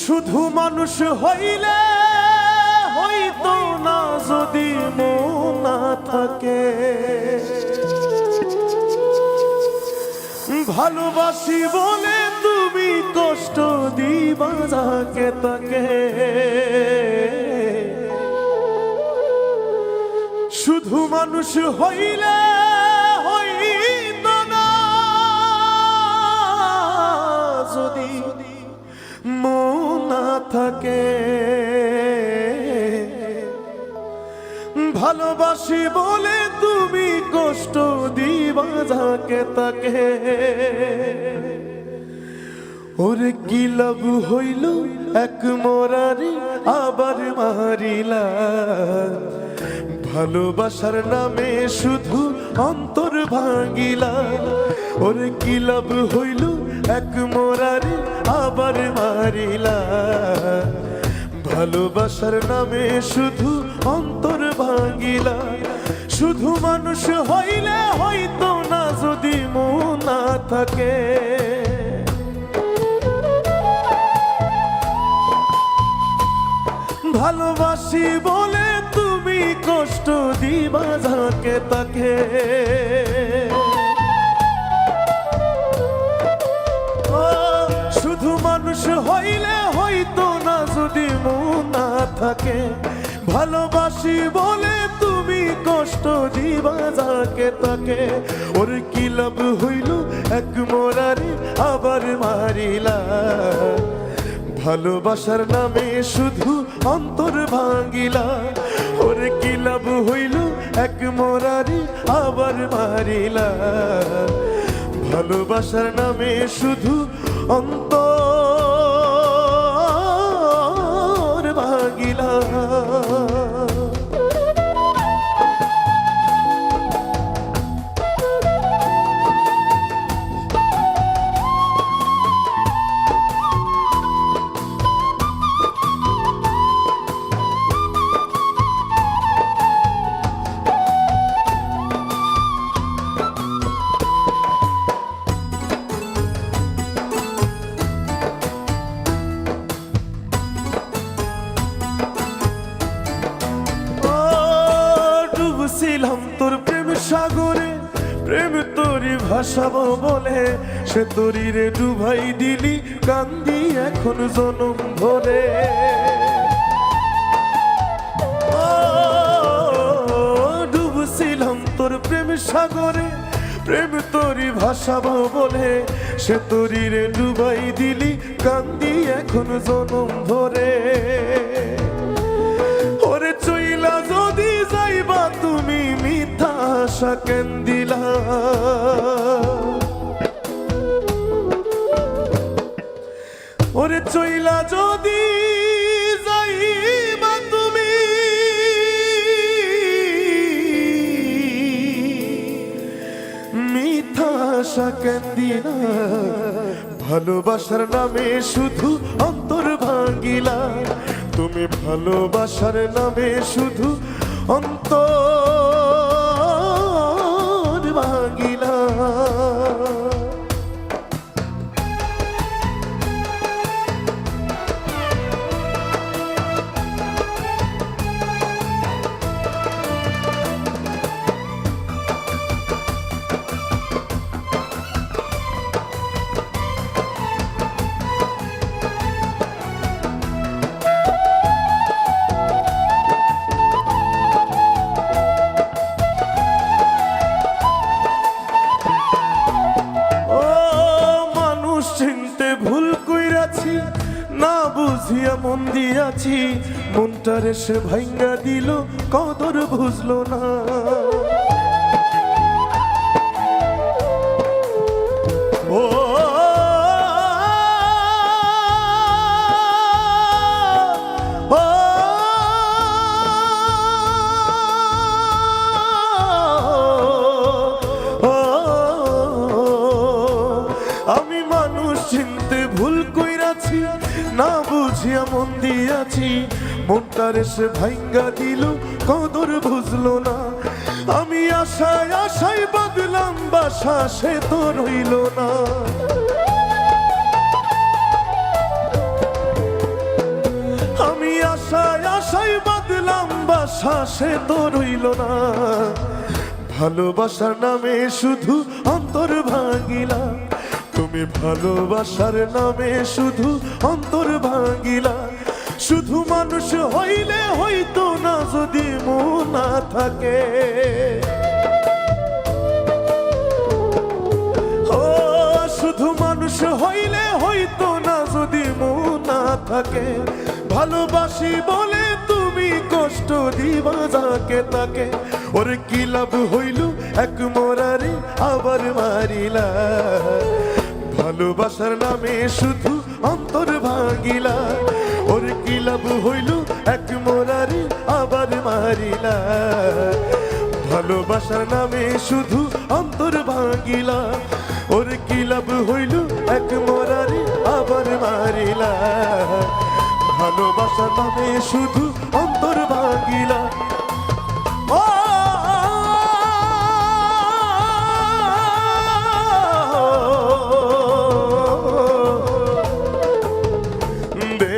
শুধু মানুষ হইলে হইতো না যদি মন না থাকে, ভালোবাসি বলে তুমি কষ্ট দিবা যাকে তাকে। শুধু মানুষ হইলে হইতো না যদি মন না থাকে, ভালোবাসি বলে তুমি কষ্ট দিবা যাকে তাকে। ওরে কি লাভ হইল এক মরারি আবার মারিলা, ভালোবাসার নামে শুধু অন্তর ভাঙিলা। ওরে কি লাভ হইল এক মরারি আবার মারিলা, ভালোবাসার নামে শুধু অন্তর ভাঙিলা। শুধু মানুষ হইলে হইতো না যদি মন না থাকে, ভালোবাসি বলে তুমি কষ্ট দিবা যাকে তাকে। শুধু মানুষ হইলে হইতো না যদি মন না থাকে, ভালোবাসি বলে তুমি কষ্ট দিবা যাকে তাকে। ওর কি লাভ হইল এক মরারি আবার মারিলা, ভালোবাসার নামে শুধু অন্তর ভাঙিলা। ওর কি লাভ হইল এক মরারি আবার মারিলা, ভালোবাসার নামে শুধু অন্তর ভাঙিলা। ছিলাম তোর প্রেম সাগরে, প্রেম তোরি ভাসাবো বলে, সে তোরি রে ডুবাই দিলি কান্দি এখন জনম ভরে। ডুবছিলাম তোর প্রেম সাগরে, প্রেম তোরি ভাসাবো বলে, সে তোরি রে ডুবাই দিলি কান্দি এখন জনম ভরে। ওরে চইলা যদি যাইবা তুমি মিথ্যা আশা কেন দিলা, ওরে চইলা যদি যাইবা তুমি মিথ্যা আশা কেন দিলা, ভালোবাসার নামে শুধু অন্তর ভাঙিলা। তুমি ভালোবাসার নামে শুধু অন্তর ভাঙিলা। ভুল কইরাছি না বুঝিয়া মন দিয়াছি, মনটারে সে ভাঙ্গা দিল কদর বুঝলো না। ও দিয়েছি, মনটার সে ভাঙ্গা দিল, কদর বুঝলো না। আমি আশায় আশায় বাঁধলাম বাসা, সে তো রইল না। আমি আশায় আশায় বাঁধলাম বাসা, সে তো রইল না। ভালোবাসার নামে শুধু অন্তর ভাঙিলা, তুমি ভালোবাসার নামে শুধু অন্তর ভাঙিলা। শুধু মানুষ হইলে হইতো না যদি মন না থাকে। ও শুধু মানুষ হইলে হইতো না যদি মন না থাকে। ভালোবাসি বলে তুমি কষ্ট দিবা যাকে তাকে, ওর কি লাভ হইল এক মোরারে আবার মারিলা। ভালোবাসার নামে শুধু অন্তর ভাঙিলা, ওর কি লাভ হইল এক মোরারে আবার মারিলা। ভালোবাসার নামে শুধু অন্তর ভাঙিলা, ওর কি লাভ হইল এক মোরারে আবার মারিলা। ভালোবাসার নামে শুধু অন্তর ভাঙিলা। ও দে